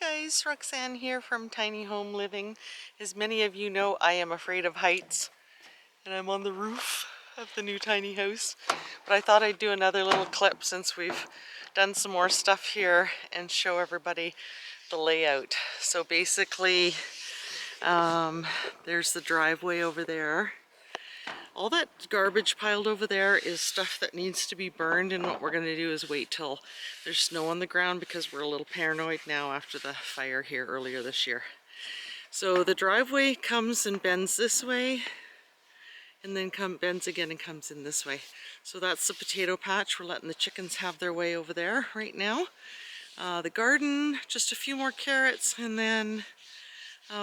Guys, Roxanne here from Tiny Home Living. As many of you know, I am afraid of heights, and I'm on the roof of the new tiny house. But I thought I'd do another little clip since we've done some more stuff here and show everybody the layout. So basically, there's the driveway over there. All that garbage piled over there is stuff that needs to be burned, and what we're going to do is wait till there's snow on the ground because we're a little paranoid now after the fire here earlier this year. So the driveway comes and bends this way, and then bends again and comes in this way. So that's the potato patch. We're letting the chickens have their way over there right now. The garden, just a few more carrots, and then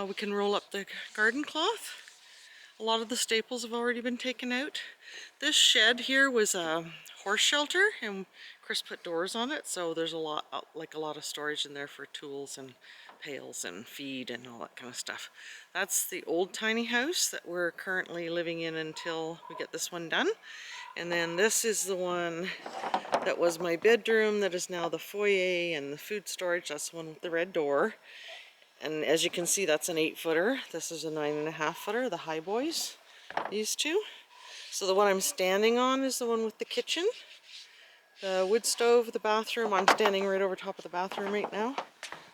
we can roll up the garden cloth. A lot of the staples have already been taken out. This shed here was a horse shelter, and Chris put doors on it, so there's a lot of storage in there for tools and pails and feed and all that kind of stuff. That's the old tiny house that we're currently living in until we get this one done. And then this is the one that was my bedroom that is now the foyer and the food storage. That's the one with the red door. And as you can see, that's an 8-footer. This is a 9.5-footer, the high boys, these two. So the one I'm standing on is the one with the kitchen. The wood stove, the bathroom. I'm standing right over top of the bathroom right now.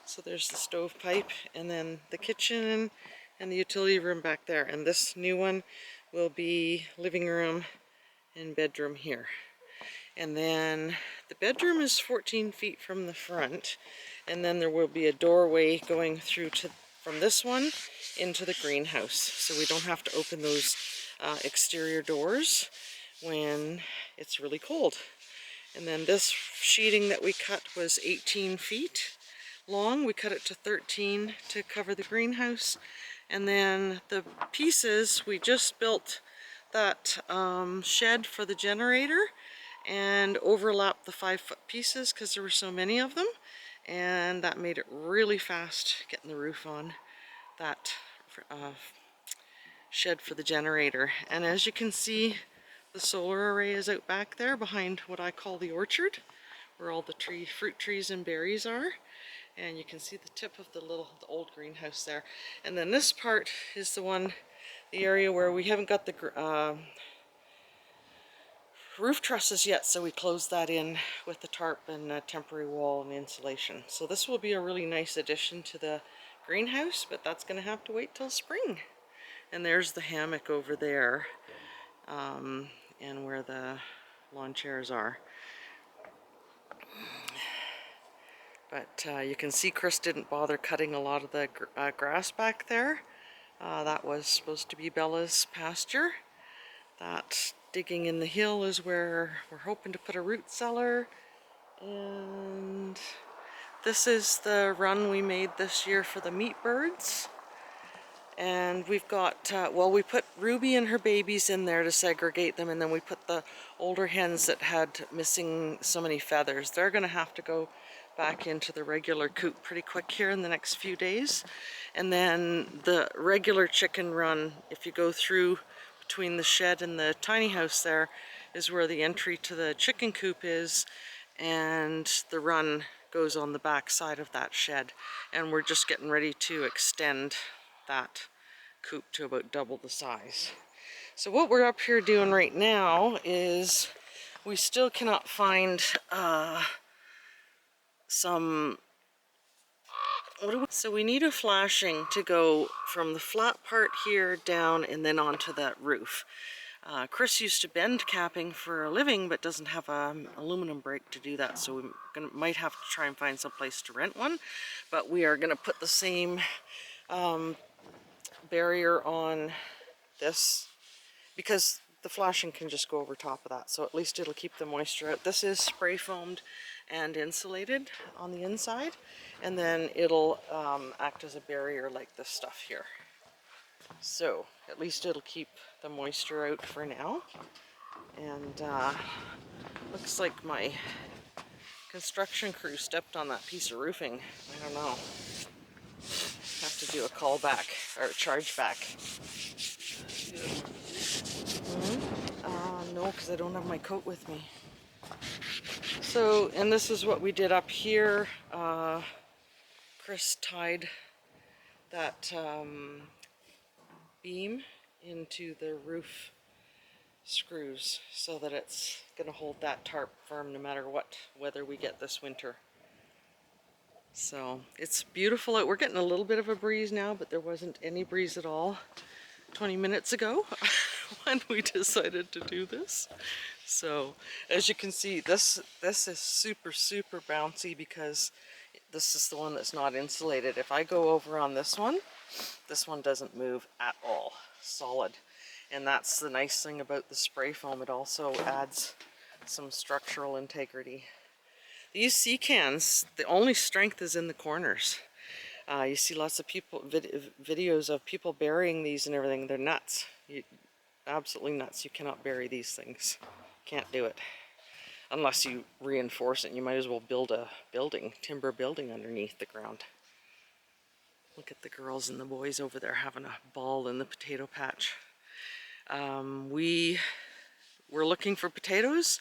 So there's the stovepipe, and then the kitchen and the utility room back there. And this new one will be living room and bedroom here. And then the bedroom is 14 feet from the front, and then there will be a doorway going through from this one into the greenhouse, so we don't have to open those exterior doors when it's really cold. And then this sheeting that we cut was 18 feet long. We cut it to 13 to cover the greenhouse. And then the pieces, we just built that shed for the generator and overlapped the 5-foot pieces because there were so many of them, and that made it really fast getting the roof on that shed for the generator. And as you can see, the solar array is out back there behind what I call the orchard, where all the fruit trees and berries are. And you can see the tip of the old greenhouse there. And then this part is the area where we haven't got the roof trusses yet, so we closed that in with the tarp and a temporary wall and insulation. So this will be a really nice addition to the greenhouse, but that's going to have to wait till spring. And there's the hammock over there, and where the lawn chairs are. But you can see Chris didn't bother cutting a lot of the grass back there. That was supposed to be Bella's pasture. That digging in the hill is where we're hoping to put a root cellar. And this is the run we made this year for the meat birds. And we've got, we put Ruby and her babies in there to segregate them, and then we put the older hens that had missing so many feathers. They're going to have to go back into the regular coop pretty quick here in the next few days. And then the regular chicken run, if you go through between the shed and the tiny house, there is where the entry to the chicken coop is, and the run goes on the back side of that shed. And we're just getting ready to extend that coop to about double the size. So what we're up here doing right now is we still cannot find so we need a flashing to go from the flat part here down and then onto that roof. Chris used to bend capping for a living, but doesn't have an aluminum brake to do that, so we might have to try and find some place to rent one. But we are going to put the same barrier on this, because the flashing can just go over top of that, so at least it'll keep the moisture out. This is spray foamed and insulated on the inside, and then it'll act as a barrier like this stuff here. So at least it'll keep the moisture out for now. And looks like my construction crew stepped on that piece of roofing. I don't know. Have to do a call back or a charge back. No, because I don't have my coat with me. So, and this is what we did up here. Chris tied that beam into the roof screws so that it's going to hold that tarp firm no matter what weather we get this winter. So it's beautiful out. We're getting a little bit of a breeze now, but there wasn't any breeze at all 20 minutes ago when we decided to do this. So as you can see, this is super bouncy because this is the one that's not insulated. If I go over on this one doesn't move at all, solid. And that's the nice thing about the spray foam. It also adds some structural integrity. These sea cans, the only strength is in the corners. You see lots of people, videos of people burying these and everything. They're nuts. Absolutely nuts. You cannot bury these things. Can't do it. Unless you reinforce it. You might as well build a building, timber building underneath the ground. Look at the girls and the boys over there having a ball in the potato patch. We were looking for potatoes.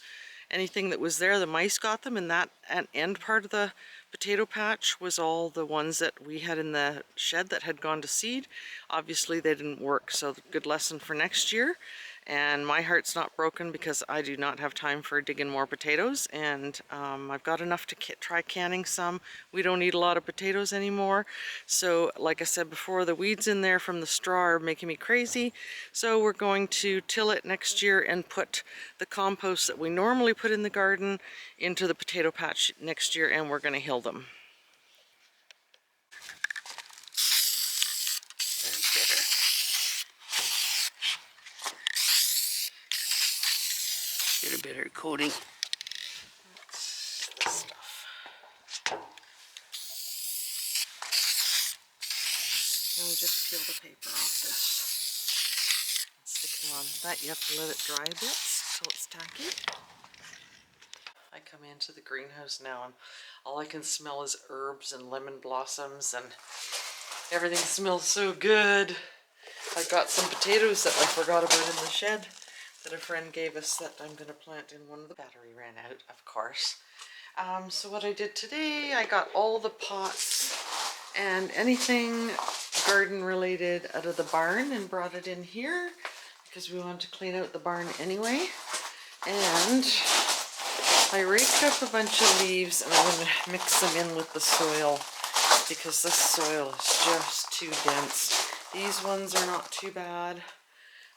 Anything that was there, the mice got them, and that end part of the potato patch was all the ones that we had in the shed that had gone to seed. Obviously they didn't work, so good lesson for next year. And my heart's not broken because I do not have time for digging more potatoes, and I've got enough to try canning some. We don't eat a lot of potatoes anymore, so like I said before, the weeds in there from the straw are making me crazy. So we're going to till it next year and put the compost that we normally put in the garden into the potato patch next year, and we're going to hill them. Get a better coating. That's the stuff. And we just peel the paper off this and stick it on. That you have to let it dry a bit till it's tacky. I come into the greenhouse now and all I can smell is herbs and lemon blossoms, and everything smells so good. I've got some potatoes that I forgot about in the shed that a friend gave us that I'm going to plant in one of the battery ran out, of course. So what I did today, I got all the pots and anything garden related out of the barn and brought it in here because we wanted to clean out the barn anyway. And I raked up a bunch of leaves and I'm going to mix them in with the soil because this soil is just too dense. These ones are not too bad.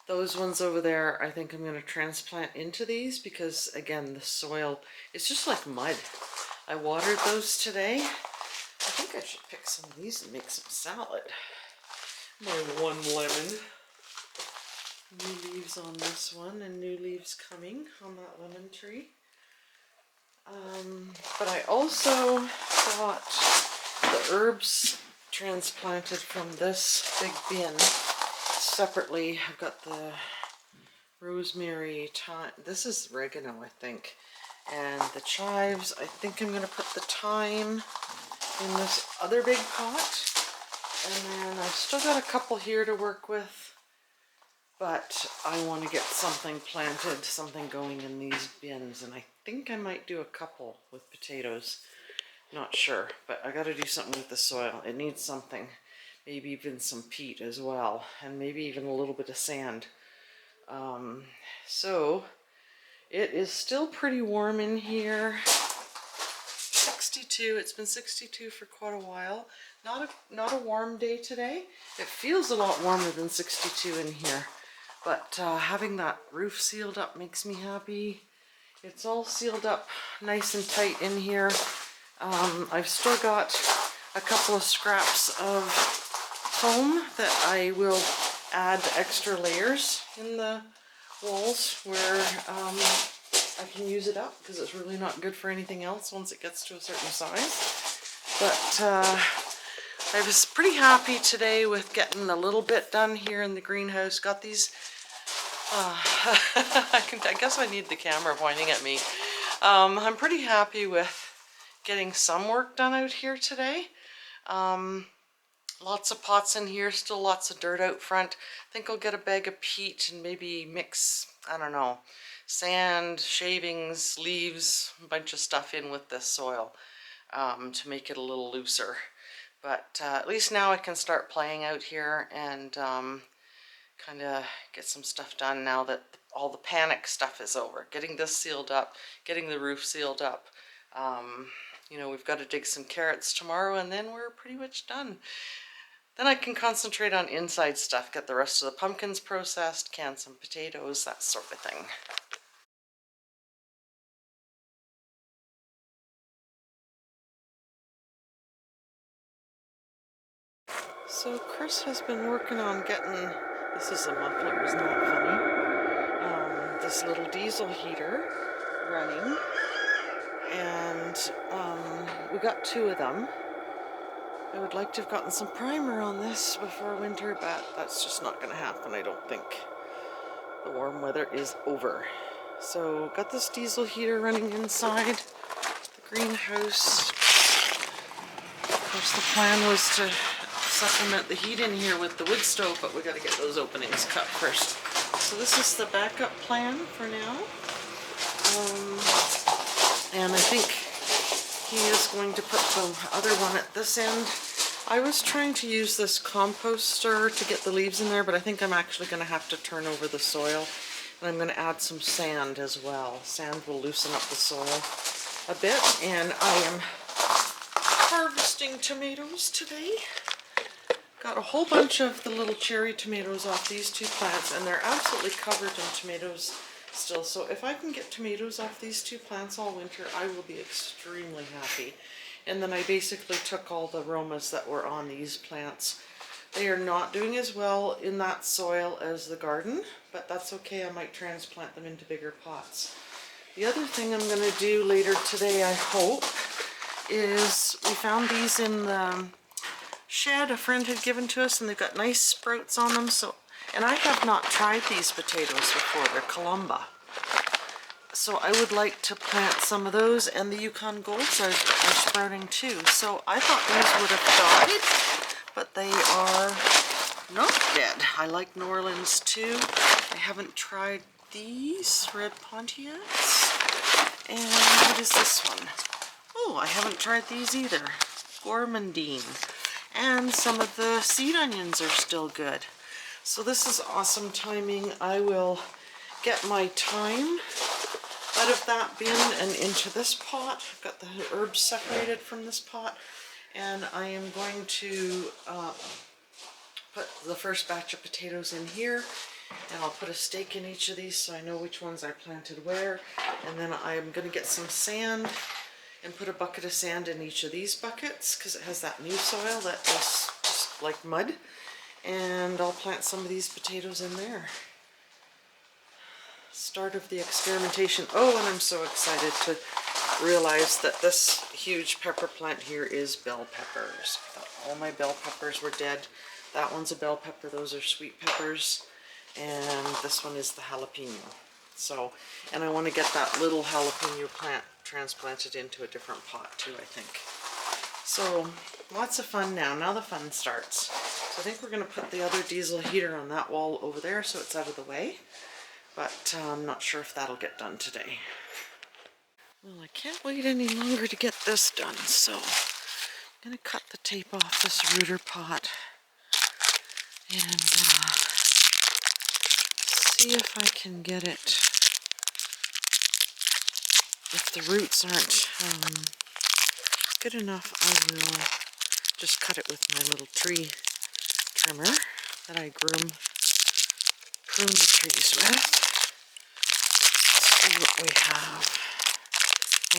Those ones over there, I think I'm going to transplant into these because, again, the soil is just like mud. I watered those today. I think I should pick some of these and make some salad. My one lemon. New leaves on this one and new leaves coming on that lemon tree. But I also got the herbs transplanted from this big bin separately. I've got the rosemary, thyme, this is oregano I think, and the chives. I think I'm going to put the thyme in this other big pot, and then I've still got a couple here to work with, but I want to get something planted, something going in these bins, and I think I might do a couple with potatoes. Not sure, but I got to do something with the soil. It needs something. Maybe even some peat as well, and maybe even a little bit of sand. So it is still pretty warm in here. 62. It's been 62 for quite a while. Not a warm day today. It feels a lot warmer than 62 in here, but having that roof sealed up makes me happy. It's all sealed up nice and tight in here. I've still got a couple of scraps of foam that I will add extra layers in the walls where I can use it up because it's really not good for anything else once it gets to a certain size. But I was pretty happy today with getting a little bit done here in the greenhouse. Got these, I guess I need the camera pointing at me. I'm pretty happy with getting some work done out here today. Lots of pots in here, still lots of dirt out front. I think I'll get a bag of peat and maybe mix, I don't know, sand, shavings, leaves, a bunch of stuff in with this soil to make it a little looser. But at least now I can start playing out here and kind of get some stuff done now that all the panic stuff is over. Getting this sealed up, getting the roof sealed up. You know, we've got to dig some carrots tomorrow and then we're pretty much done. Then I can concentrate on inside stuff, get the rest of the pumpkins processed, can some potatoes, that sort of thing. So Chris has been working on getting, this is a muffler, isn't that funny? This little diesel heater running, and we got 2 of them. I would like to have gotten some primer on this before winter, but that's just not going to happen, I don't think. The warm weather is over. So got this diesel heater running inside the greenhouse. Of course the plan was to supplement the heat in here with the wood stove, but we got to get those openings cut first. So this is the backup plan for now. And I think he is going to put the other one at this end. I was trying to use this composter to get the leaves in there, but I think I'm actually going to have to turn over the soil. And I'm going to add some sand as well. Sand will loosen up the soil a bit. And I am harvesting tomatoes today. Got a whole bunch of the little cherry tomatoes off these 2 plants, and they're absolutely covered in tomatoes still. So if I can get tomatoes off these 2 plants all winter, I will be extremely happy. And then I basically took all the aromas that were on these plants. They are not doing as well in that soil as the garden, but that's okay. I might transplant them into bigger pots. The other thing I'm going to do later today, I hope, is we found these in the shed a friend had given to us, and they've got nice sprouts on them. So, and I have not tried these potatoes before. They're Columba. So I would like to plant some of those, and the Yukon Golds are sprouting too. So I thought these would have died, but they are not dead. I like New Orleans too. I haven't tried these red Pontiacs. And what is this one? Oh, I haven't tried these either. Gourmandine. And some of the seed onions are still good. So this is awesome timing. I will get my thyme out of that bin and into this pot. I've got the herbs separated from this pot, and I am going to put the first batch of potatoes in here, and I'll put a stake in each of these so I know which ones I planted where. And then I'm going to get some sand and put a bucket of sand in each of these buckets because it has that new soil that is just like mud, and I'll plant some of these potatoes in there. Start of the experimentation. Oh, and I'm so excited to realize that this huge pepper plant here is bell peppers. I thought all my bell peppers were dead. That one's a bell pepper, those are sweet peppers, and this one is the jalapeno. So, and I want to get that little jalapeno plant transplanted into a different pot too, I think. So lots of fun now. Now the fun starts. So I think we're going to put the other diesel heater on that wall over there so it's out of the way. But I'm not sure if that'll get done today. Well, I can't wait any longer to get this done, so I'm going to cut the tape off this rooter pot and see if I can get it. If the roots aren't good enough, I will just cut it with my little tree trimmer that I prune the trees with. Let's see what we have.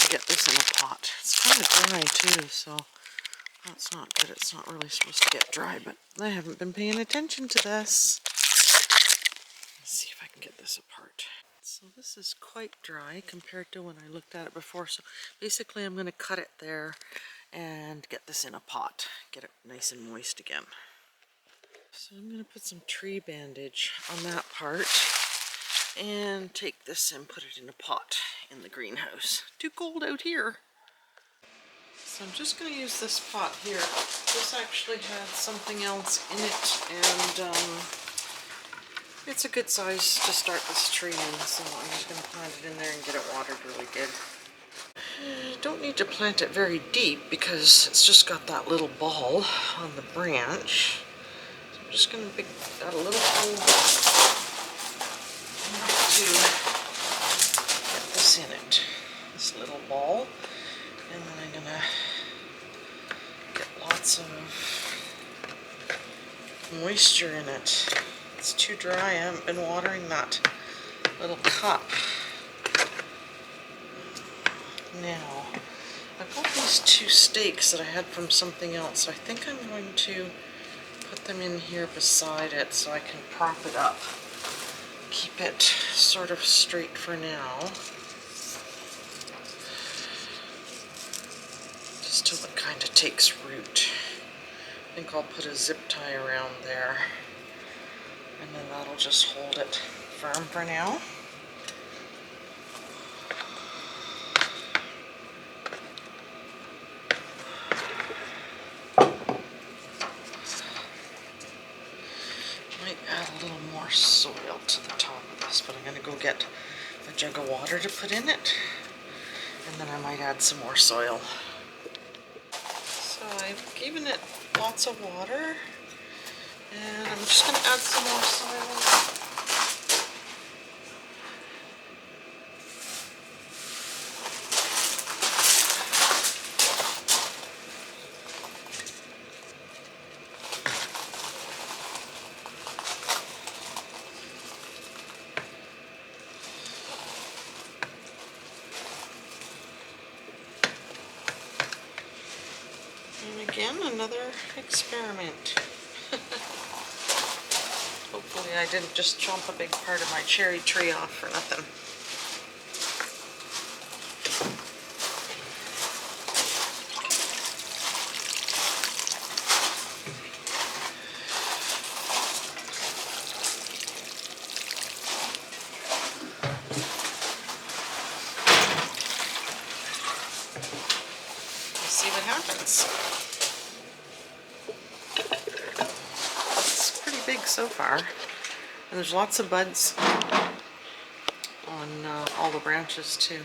I'll get this in a pot. It's kind of dry too, so that's not good. It's not really supposed to get dry, but I haven't been paying attention to this. Let's see if I can get this apart. So this is quite dry compared to when I looked at it before. So basically I'm going to cut it there and get this in a pot. Get it nice and moist again. So I'm going to put some tree bandage on that part and take this and put it in a pot in the greenhouse. Too cold out here. So I'm just going to use this pot here. This actually had something else in it, and it's a good size to start this tree in, so I'm just going to plant it in there and get it watered really good. Don't need to plant it very deep because it's just got that little ball on the branch. So I'm just going to got a little hole to get this in it, this little ball, and then I'm going to get lots of moisture in it. It's too dry. I haven't been watering that little cup. Now, I've got these 2 stakes that I had from something else, so I think I'm going to put them in here beside it so I can prop it up. Keep it sort of straight for now. Just till it kind of takes root. I think I'll put a zip tie around there, and then that'll just hold it firm for now. Might add a little more soil to the top of this, but I'm going to go get a jug of water to put in it, and then I might add some more soil. So I've given it lots of water, and I'm just going to add some more soil. And again, another experiment. Hopefully I didn't just chomp a big part of my cherry tree off for nothing. Let's see what happens. It's pretty big so far, and there's lots of buds on all the branches too.